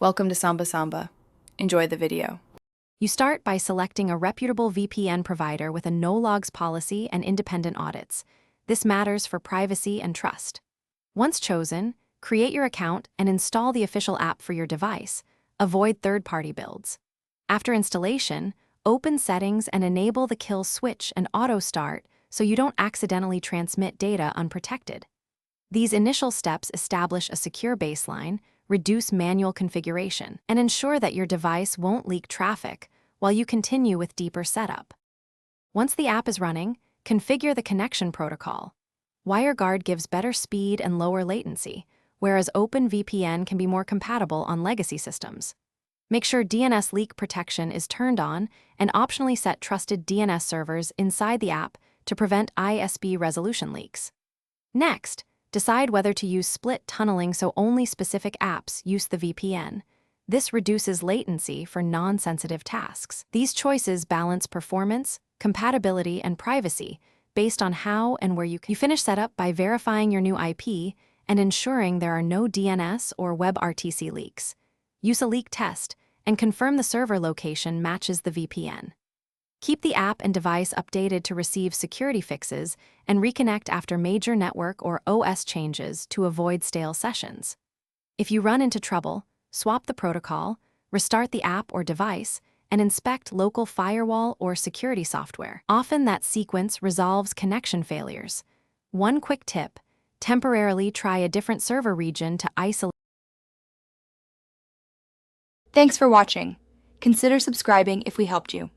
Welcome to Samba Samba. Enjoy the video. You start by selecting a reputable VPN provider with a no-logs policy and independent audits. This matters for privacy and trust. Once chosen, create your account and install the official app for your device. Avoid third-party builds. After installation, open Settings and enable the kill switch and auto start so you don't accidentally transmit data unprotected. These initial steps establish a secure baseline, reduce manual configuration, and ensure that your device won't leak traffic while you continue with deeper setup. Once the app is running, configure the connection protocol. WireGuard gives better speed and lower latency, whereas OpenVPN can be more compatible on legacy systems. Make sure DNS leak protection is turned on and optionally set trusted DNS servers inside the app to prevent ISP resolution leaks. Next, decide whether to use split tunneling so only specific apps use the VPN. This reduces latency for non-sensitive tasks. These choices balance performance, compatibility, and privacy based on how and where you finish setup by verifying your new IP and ensuring there are no DNS or WebRTC leaks. Use a leak test and confirm the server location matches the VPN. Keep the app and device updated to receive security fixes and reconnect after major network or OS changes to avoid stale sessions. If you run into trouble, swap the protocol, restart the app or device, and inspect local firewall or security software. Often that sequence resolves connection failures. One quick tip: temporarily try a different server region to isolate. Thanks for watching. Consider subscribing if we helped you.